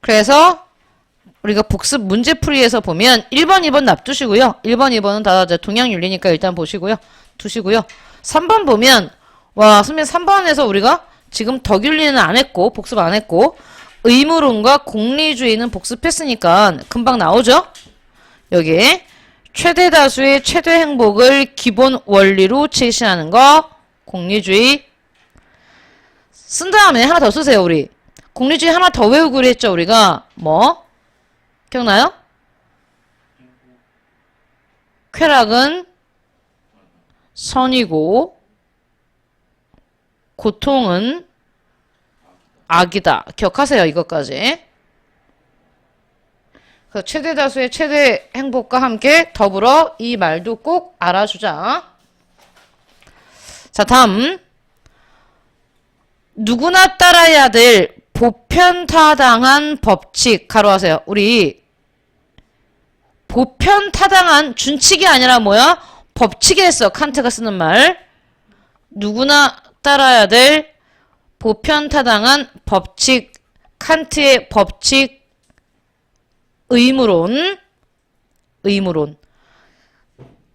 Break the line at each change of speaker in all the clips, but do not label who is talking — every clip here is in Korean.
그래서 우리가 복습 문제풀이에서 보면 1번, 2번 납두시고요. 1번, 2번은 다 이제 동양윤리니까 일단 보시고요. 두시고요. 3번 보면 와, 선생님 3번에서 우리가 지금 덕윤리는 안 했고 복습 안 했고 의무론과 공리주의는 복습했으니까 금방 나오죠? 여기에 최대 다수의 최대 행복을 기본 원리로 제시하는 거 공리주의 쓴 다음에 하나 더 쓰세요. 우리 공리주의 하나 더 외우기로 했죠. 우리가 뭐 기억나요? 쾌락은 선이고 고통은 악이다. 기억하세요. 이것까지. 그래서 최대 다수의 최대 행복과 함께 더불어 이 말도 꼭 알아주자. 자, 다음. 누구나 따라야 될 보편타당한 법칙 가로하세요. 우리 보편타당한 준칙이 아니라 뭐야? 법칙에 했어. 칸트가 쓰는 말. 누구나 따라야 될 보편타당한 법칙, 칸트의 법칙, 의무론.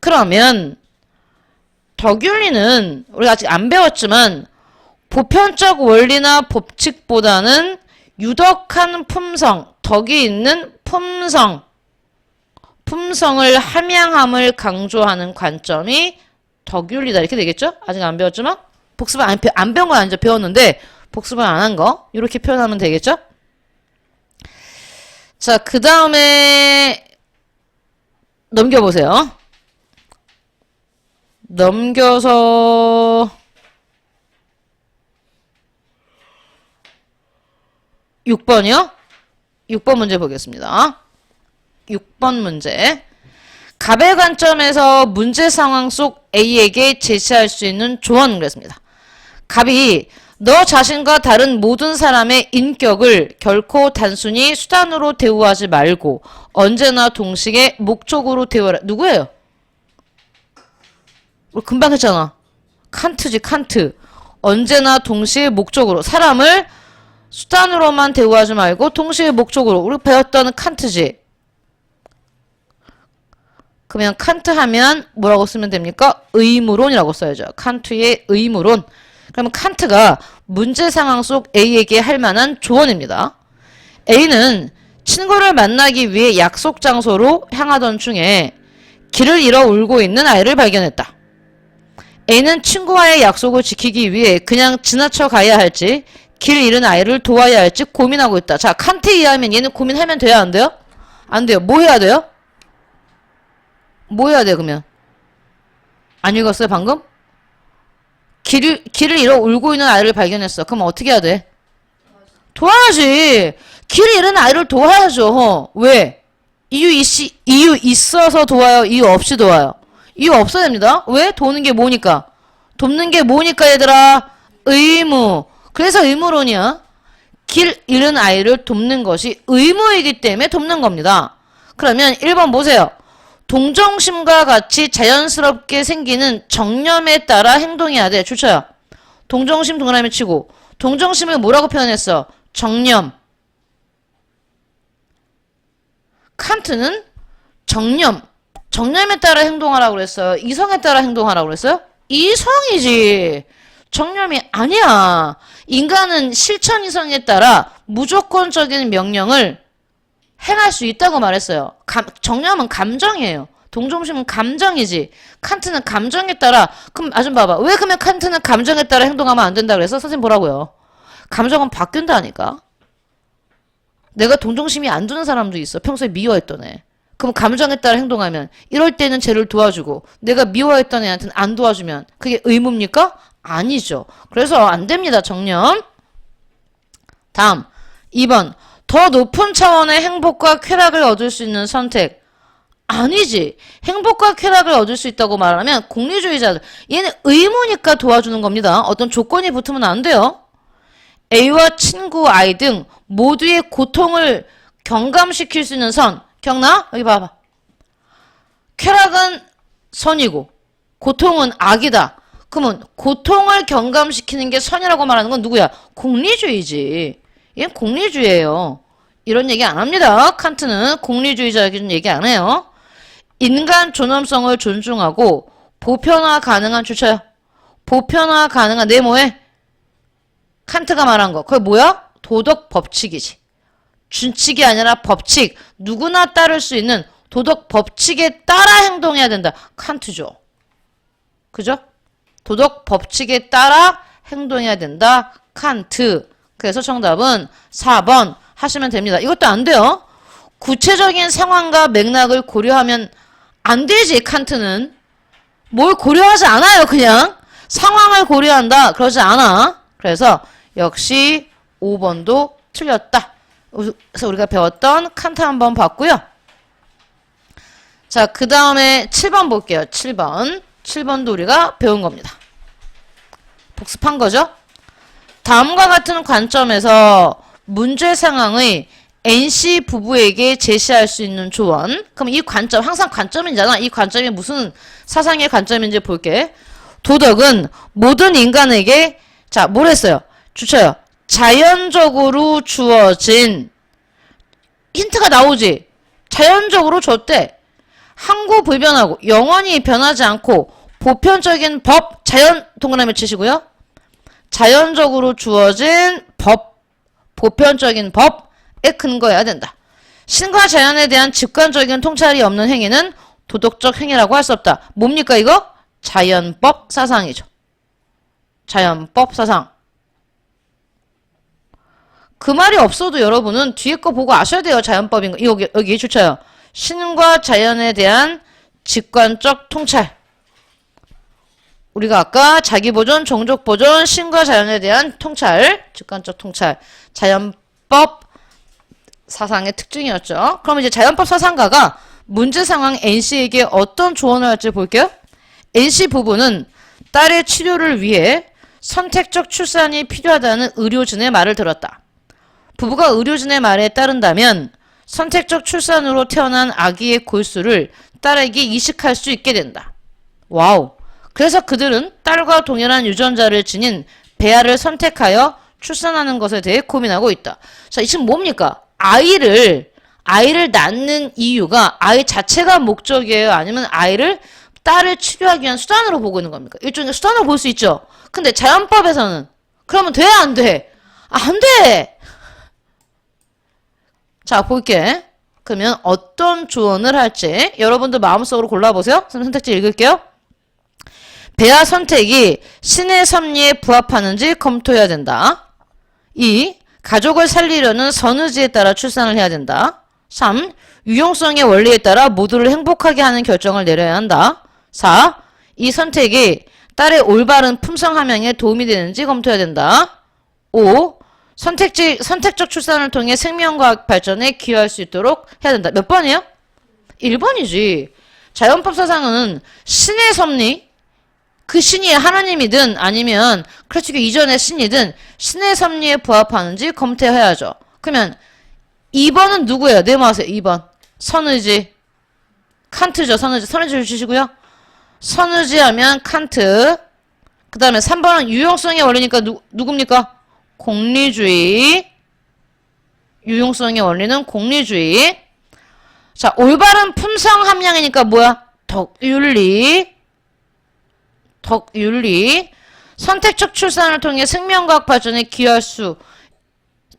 그러면 덕윤리는 우리가 아직 안 배웠지만 보편적 원리나 법칙보다는 유덕한 품성, 덕이 있는 품성을 함양함을 강조하는 관점이 덕윤리다. 이렇게 되겠죠? 아직 안 배웠지만 복습을 안 배운 건 아니죠. 배웠는데 복습을 안 한 거 이렇게 표현하면 되겠죠? 자, 그 다음에 넘겨보세요. 넘겨서 6번이요? 6번 문제 보겠습니다. 6번 문제. 갑의 관점에서 문제 상황 속 A에게 제시할 수 있는 조언 그랬습니다. 갑이 너 자신과 다른 모든 사람의 인격을 결코 단순히 수단으로 대우하지 말고 언제나 동시에 목적으로 대우하라. 누구예요? 우리 금방 했잖아. 칸트지, 칸트. 언제나 동시에 목적으로. 사람을 수단으로만 대우하지 말고 동시에 목적으로. 우리 배웠던 칸트지. 그러면 칸트 하면 뭐라고 쓰면 됩니까? 의무론이라고 써야죠. 칸트의 의무론. 그러면 칸트가 문제 상황 속 A에게 할 만한 조언입니다. A는 친구를 만나기 위해 약속 장소로 향하던 중에 길을 잃어 울고 있는 아이를 발견했다. A는 친구와의 약속을 지키기 위해 그냥 지나쳐 가야 할지 길 잃은 아이를 도와야 할지 고민하고 있다. 자, 칸트에 의하면 얘는 고민하면 돼요? 안 돼요? 안 돼요. 뭐 해야 돼요? 뭐 해야 돼 그러면? 안 읽었어요 방금? 길을 잃어 울고 있는 아이를 발견했어. 그럼 어떻게 해야 돼? 도와야지. 길을 잃은 아이를 도와야죠. 왜? 이유 있어서 도와요? 이유 없이 도와요? 이유 없어야 됩니다. 왜? 돕는 게 뭐니까? 돕는 게 뭐니까 얘들아? 의무. 그래서 의무론이야. 길 잃은 아이를 돕는 것이 의무이기 때문에 돕는 겁니다. 그러면 1번 보세요. 동정심과 같이 자연스럽게 생기는 정념에 따라 행동해야 돼. 좋죠? 동정심 동그라미 치고 동정심을 뭐라고 표현했어? 정념. 칸트는 정념에 따라 행동하라고 그랬어요. 이성에 따라 행동하라고 그랬어요? 이성이지. 정념이 아니야. 인간은 실천 이성에 따라 무조건적인 명령을 행할 수 있다고 말했어요. 정념은 감정이에요. 동정심은 감정이지. 칸트는 감정에 따라. 그럼 좀 봐봐. 왜 그러면 칸트는 감정에 따라 행동하면 안 된다 그래서? 선생님 뭐라고요? 감정은 바뀐다니까. 내가 동정심이 안 드는 사람도 있어. 평소에 미워했던 애. 그럼 감정에 따라 행동하면 이럴 때는 쟤를 도와주고 내가 미워했던 애한테는 안 도와주면 그게 의무입니까? 아니죠. 그래서 안 됩니다. 정념. 다음 2번. 더 높은 차원의 행복과 쾌락을 얻을 수 있는 선택. 아니지. 행복과 쾌락을 얻을 수 있다고 말하면 공리주의자들. 얘는 의무니까 도와주는 겁니다. 어떤 조건이 붙으면 안 돼요. A와 친구, 아이 등 모두의 고통을 경감시킬 수 있는 선. 기억나? 여기 봐봐. 쾌락은 선이고 고통은 악이다. 그러면 고통을 경감시키는 게 선이라고 말하는 건 누구야? 공리주의지. 얘는 공리주의예요. 이런 얘기 안 합니다. 칸트는 공리주의자에게는 얘기 안 해요. 인간 존엄성을 존중하고 보편화 가능한 주체야. 보편화 가능한 내 뭐에? 칸트가 말한 거. 그게 뭐야? 도덕 법칙이지. 준칙이 아니라 법칙. 누구나 따를 수 있는 도덕 법칙에 따라 행동해야 된다. 칸트죠. 그죠? 도덕 법칙에 따라 행동해야 된다. 칸트. 그래서 정답은 4번 하시면 됩니다. 이것도 안 돼요. 구체적인 상황과 맥락을 고려하면 안 되지, 칸트는. 뭘 고려하지 않아요, 그냥. 상황을 고려한다. 그러지 않아. 그래서 역시 5번도 틀렸다. 그래서 우리가 배웠던 칸트 한번 봤고요. 자, 그 다음에 7번 볼게요. 7번. 7번도 우리가 배운 겁니다. 복습한 거죠? 다음과 같은 관점에서 문제 상황의 NC 부부에게 제시할 수 있는 조언. 그럼 이 관점, 항상 관점이잖아. 이 관점이 무슨 사상의 관점인지 볼게. 도덕은 모든 인간에게, 자, 뭘 했어요? 주쳐요. 자연적으로 주어진, 힌트가 나오지? 자연적으로 줬대. 항구불변하고 영원히 변하지 않고 보편적인 법, 자연 동그라미 치시고요. 자연적으로 주어진 법, 보편적인 법에 근거해야 된다. 신과 자연에 대한 직관적인 통찰이 없는 행위는 도덕적 행위라고 할 수 없다. 뭡니까 이거? 자연법 사상이죠. 자연법 사상. 그 말이 없어도 여러분은 뒤에 거 보고 아셔야 돼요. 자연법인 거. 여기 주쳐요. 신과 자연에 대한 직관적 통찰. 우리가 아까 자기보존, 종족보존, 신과 자연에 대한 통찰, 직관적 통찰, 자연법 사상의 특징이었죠. 그럼 이제 자연법 사상가가 문제 상황 N씨에게 어떤 조언을 할지 볼게요. N씨 부부는 딸의 치료를 위해 선택적 출산이 필요하다는 의료진의 말을 들었다. 부부가 의료진의 말에 따른다면 선택적 출산으로 태어난 아기의 골수를 딸에게 이식할 수 있게 된다. 와우. 그래서 그들은 딸과 동일한 유전자를 지닌 배아를 선택하여 출산하는 것에 대해 고민하고 있다. 자, 이 지금 뭡니까? 아이를 낳는 이유가 아이 자체가 목적이에요? 아니면 딸을 치료하기 위한 수단으로 보고 있는 겁니까? 일종의 수단으로 볼 수 있죠? 근데 자연법에서는 그러면 돼? 안 돼? 안 돼! 자, 볼게. 그러면 어떤 조언을 할지 여러분들 마음속으로 골라보세요. 선택지 읽을게요. 배아 선택이 신의 섭리에 부합하는지 검토해야 된다. 2. 가족을 살리려는 선의지에 따라 출산을 해야 된다. 3. 유용성의 원리에 따라 모두를 행복하게 하는 결정을 내려야 한다. 4. 이 선택이 딸의 올바른 품성 함양에 도움이 되는지 검토해야 된다. 5. 선택적 출산을 통해 생명과학 발전에 기여할 수 있도록 해야 된다. 몇 번이에요? 1번이지. 자연법 사상은 신의 섭리, 그 신이 하나님이든 아니면 크리스토 이전의 신이든 신의 섭리에 부합하는지 검토해야죠. 그러면 2번은 누구예요? 네모하세요. 2번. 선의지. 칸트죠. 선의지를 주시고요. 선의지 하면 칸트. 그 다음에 3번은 유용성의 원리니까 누굽니까? 공리주의. 유용성의 원리는 공리주의. 자, 올바른 품성 함량이니까 뭐야? 덕윤리. 선택적 출산을 통해 생명과학 발전에 기여할 수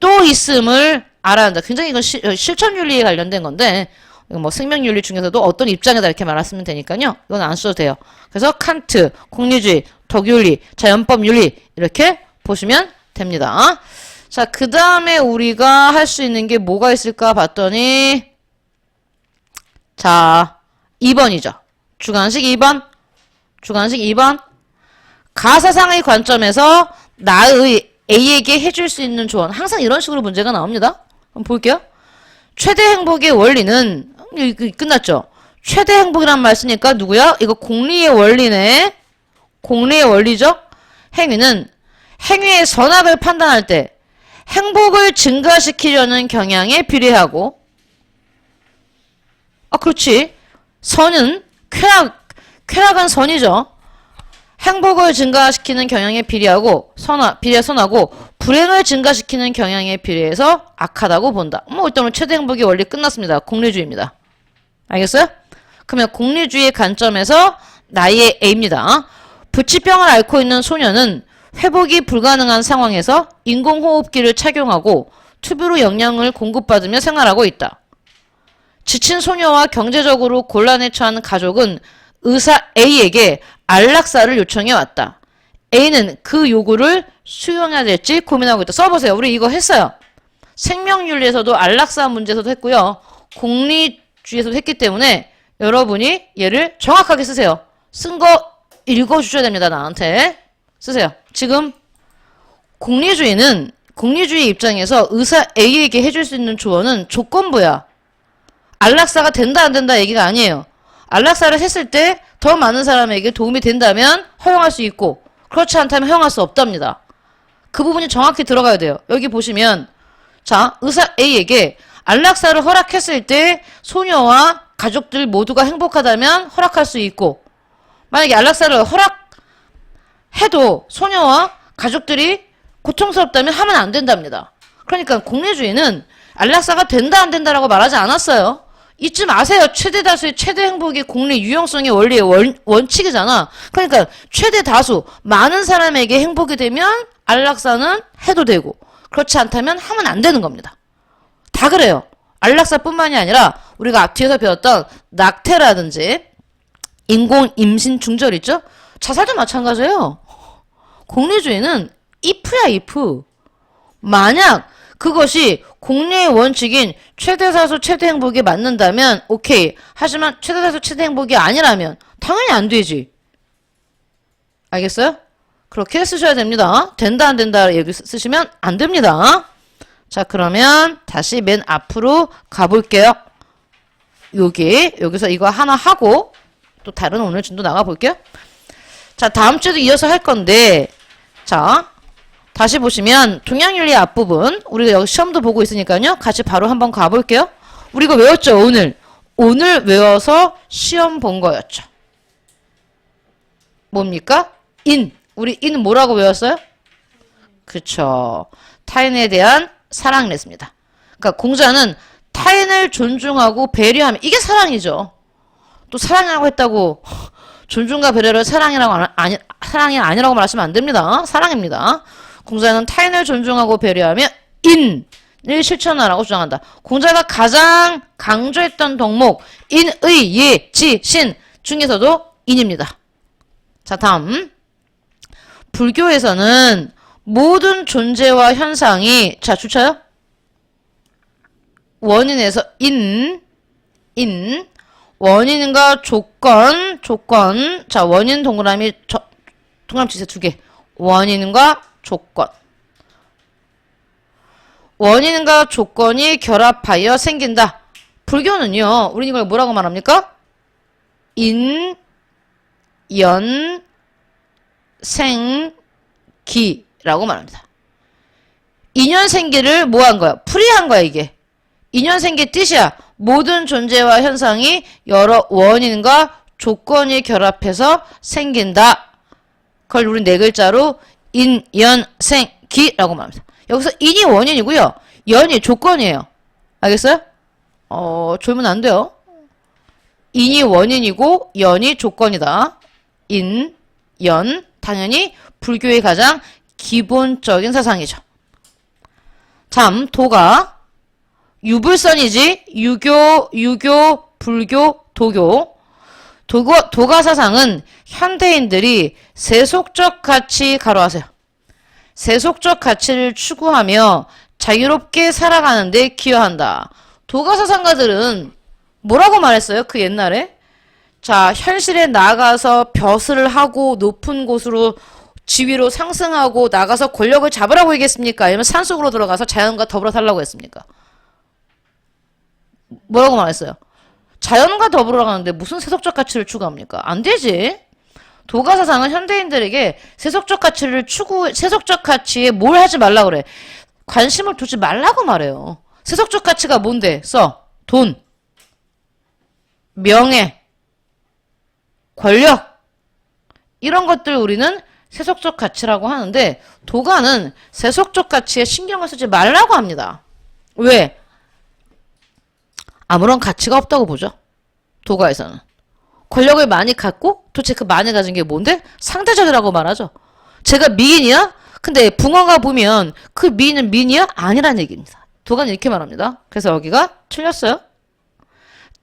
또 있음을 알아야 한다. 굉장히 이건 실천윤리에 관련된 건데 뭐 생명윤리 중에서도 어떤 입장에다 이렇게 말았으면 되니까요. 이건 안 써도 돼요. 그래서 칸트, 공리주의, 덕윤리, 자연법윤리 이렇게 보시면 됩니다. 자, 그 다음에 우리가 할 수 있는 게 뭐가 있을까 봤더니 자, 2번이죠. 주관식 2번. 가사상의 관점에서 나의 A에게 해줄 수 있는 조언. 항상 이런 식으로 문제가 나옵니다. 한번 볼게요. 최대 행복의 원리는 끝났죠. 최대 행복이란 말 쓰니까 누구야? 이거 공리의 원리네. 공리의 원리죠. 행위는 행위의 선악을 판단할 때 행복을 증가시키려는 경향에 비례하고 그렇지. 선은 쾌락은 선이죠. 행복을 증가시키는 경향에 비례해 선하고 불행을 증가시키는 경향에 비례해서 악하다고 본다. 뭐 일단 최대 행복의 원리 끝났습니다. 공리주의입니다. 알겠어요? 그러면 공리주의의 관점에서 나의 A입니다. 불치병을 앓고 있는 소녀는 회복이 불가능한 상황에서 인공호흡기를 착용하고 튜브로 영양을 공급받으며 생활하고 있다. 지친 소녀와 경제적으로 곤란에 처한 가족은 의사 A에게 안락사를 요청해 왔다. A는 그 요구를 수용해야 될지 고민하고 있다. 써보세요. 우리 이거 했어요. 생명윤리에서도 안락사 문제에서도 했고요. 공리주의에서도 했기 때문에 여러분이 얘를 정확하게 쓰세요. 쓴 거 읽어주셔야 됩니다. 나한테. 쓰세요. 지금 공리주의 입장에서 의사 A에게 해줄 수 있는 조언은 조건부야. 안락사가 된다 안 된다 얘기가 아니에요. 안락사를 했을 때 더 많은 사람에게 도움이 된다면 허용할 수 있고 그렇지 않다면 허용할 수 없답니다. 그 부분이 정확히 들어가야 돼요. 여기 보시면 자 의사 A에게 안락사를 허락했을 때 소녀와 가족들 모두가 행복하다면 허락할 수 있고 만약에 안락사를 허락해도 소녀와 가족들이 고통스럽다면 하면 안 된답니다. 그러니까 공리주의는 안락사가 된다 안 된다라고 말하지 않았어요. 잊지 마세요. 최대 다수의 최대 행복이 공리 유형성의 원리의 원칙이잖아. 그러니까 최대 다수 많은 사람에게 행복이 되면 안락사는 해도 되고 그렇지 않다면 하면 안 되는 겁니다. 다 그래요. 안락사뿐만이 아니라 우리가 뒤에서 배웠던 낙태라든지 인공 임신 중절 있죠? 자살도 마찬가지예요. 공리주의는 if야 if. 만약 그것이 공리의 원칙인 최대사수 최대행복에 맞는다면 오케이. 하지만 최대사수 최대행복이 아니라면 당연히 안 되지. 알겠어요? 그렇게 쓰셔야 됩니다. 된다 안 된다 여기 쓰시면 안 됩니다. 자 그러면 다시 맨 앞으로 가볼게요. 여기서 이거 하나 하고 또 다른 오늘 진도 나가볼게요. 자 다음 주에도 이어서 할 건데 자 다시 보시면 동양윤리 앞부분 우리가 여기 시험도 보고 있으니까요. 같이 바로 한번 가볼게요. 우리 이거 외웠죠? 오늘 외워서 시험 본 거였죠. 뭡니까? 우리 인은 뭐라고 외웠어요? 그쵸. 타인에 대한 사랑이랬습니다. 그러니까 공자는 타인을 존중하고 배려하면 이게 사랑이죠. 또 사랑이라고 했다고 존중과 배려를 사랑이 아니라고 말하시면 안 됩니다. 사랑입니다. 공자는 타인을 존중하고 배려하며 인을 실천하라고 주장한다. 공자가 가장 강조했던 덕목 인의 예, 지, 신 중에서도 인입니다. 자 다음 불교에서는 모든 존재와 현상이 자 주차요? 원인에서 원인과 조건 자 원인 동그라미 치세요 2개 원인과 조건 원인과 조건이 결합하여 생긴다. 불교는요 우리 이걸 뭐라고 말합니까? 인, 연, 생, 기라고 말합니다. 인연생기를 뭐 한 거야? 풀이한 거야 이게. 인연생기 뜻이야. 모든 존재와 현상이 여러 원인과 조건이 결합해서 생긴다. 그걸 우리 네 글자로 인, 연, 생, 기라고 말합니다. 여기서 인이 원인이고요. 연이 조건이에요. 알겠어요? 졸면 안 돼요. 인이 원인이고 연이 조건이다. 인, 연, 당연히 불교의 가장 기본적인 사상이죠. 참, 도가 유불선이지 유교, 불교, 도교. 도가 사상은 현대인들이 세속적 가치 가로하세요. 세속적 가치를 추구하며 자유롭게 살아가는 데 기여한다. 도가 사상가들은 뭐라고 말했어요? 그 옛날에? 자, 현실에 나가서 벼슬을 하고 높은 곳으로 지위로 상승하고 나가서 권력을 잡으라고 얘기했습니까? 아니면 산속으로 들어가서 자연과 더불어 살라고 했습니까? 뭐라고 말했어요? 자연과 더불어 가는데 무슨 세속적 가치를 추구합니까? 안 되지. 도가 사상은 현대인들에게 세속적 가치에 뭘 하지 말라 그래. 관심을 두지 말라고 말해요. 세속적 가치가 뭔데? 돈, 명예, 권력, 이런 것들 우리는 세속적 가치라고 하는데 도가는 세속적 가치에 신경을 쓰지 말라고 합니다. 왜? 아무런 가치가 없다고 보죠. 도가에서는. 권력을 많이 갖고 도대체 그 많이 가진 게 뭔데? 상대적이라고 말하죠. 제가 미인이야? 근데 붕어가 보면 그 미인은 미인이야? 아니란 얘기입니다. 도가는 이렇게 말합니다. 그래서 여기가 틀렸어요.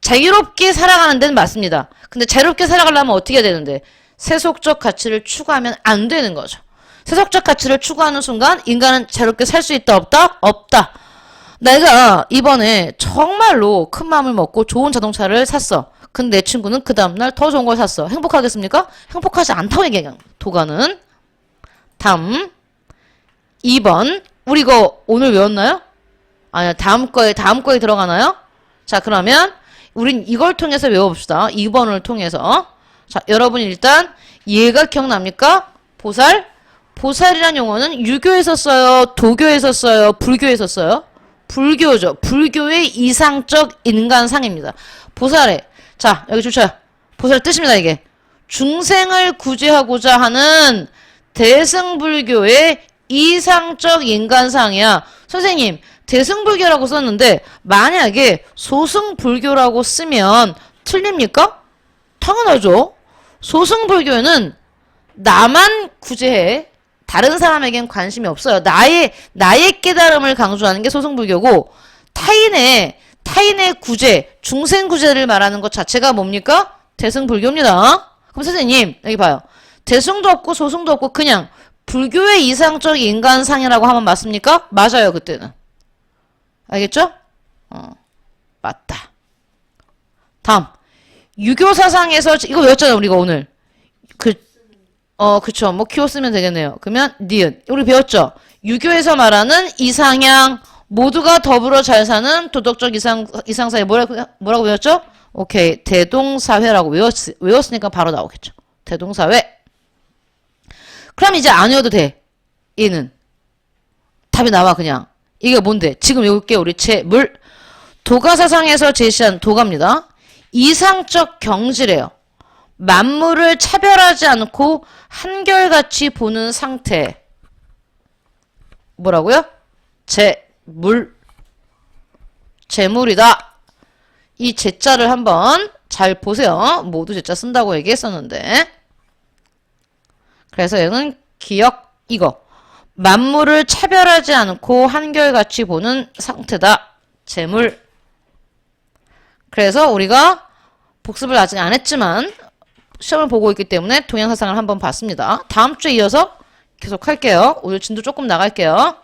자유롭게 살아가는 데는 맞습니다. 근데 자유롭게 살아가려면 어떻게 해야 되는데? 세속적 가치를 추구하면 안 되는 거죠. 세속적 가치를 추구하는 순간 인간은 자유롭게 살 수 있다 없다? 없다. 내가 이번에 정말로 큰 마음을 먹고 좋은 자동차를 샀어. 근데 내 친구는 그 다음날 더 좋은 걸 샀어. 행복하겠습니까? 행복하지 않다고 얘기해요. 도가는. 다음 2번. 우리 이거 오늘 외웠나요? 아니요. 다음 거에 들어가나요? 자, 그러면 우린 이걸 통해서 외워봅시다. 2번을 통해서. 자, 여러분 일단 얘가 기억납니까? 보살? 보살이란 용어는 유교에서 써요? 도교에서 써요? 불교에서 써요? 불교죠. 불교의 이상적 인간상입니다. 보살에. 자, 여기 좋죠. 보살 뜻입니다, 이게. 중생을 구제하고자 하는 대승불교의 이상적 인간상이야. 선생님, 대승불교라고 썼는데 만약에 소승불교라고 쓰면 틀립니까? 당연하죠. 소승불교는 나만 구제해. 다른 사람에겐 관심이 없어요. 나의 깨달음을 강조하는 게 소승불교고, 타인의 구제, 중생 구제를 말하는 것 자체가 뭡니까? 대승불교입니다. 그럼 선생님, 여기 봐요. 대승도 없고 소승도 없고 그냥 불교의 이상적 인간상이라고 하면 맞습니까? 맞아요, 그때는. 알겠죠? 맞다. 다음. 유교 사상에서, 이거 외웠잖아요, 우리가 오늘. 그쵸. 뭐, 키워 쓰면 되겠네요. 그러면, 니은. 우리 배웠죠? 유교에서 말하는 이상향, 모두가 더불어 잘 사는 도덕적 이상사회. 뭐라고 배웠죠? 오케이. 대동사회라고 외웠으니까 바로 나오겠죠. 대동사회. 그럼 이제 안 외워도 돼. 얘는. 답이 나와, 그냥. 이게 뭔데? 지금 외울게, 우리 채물. 도가사상에서 제시한 도가입니다. 이상적 경지래요. 만물을 차별하지 않고 한결같이 보는 상태. 뭐라고요? 재물이다. 이 제자를 한번 잘 보세요. 모두 제자 쓴다고 얘기했었는데. 그래서 얘는 기억 이거. 만물을 차별하지 않고 한결같이 보는 상태다. 재물. 그래서 우리가 복습을 아직 안 했지만 시험을 보고 있기 때문에 동양사상을 한번 봤습니다. 다음 주에 이어서 계속 할게요. 오늘 진도 조금 나갈게요.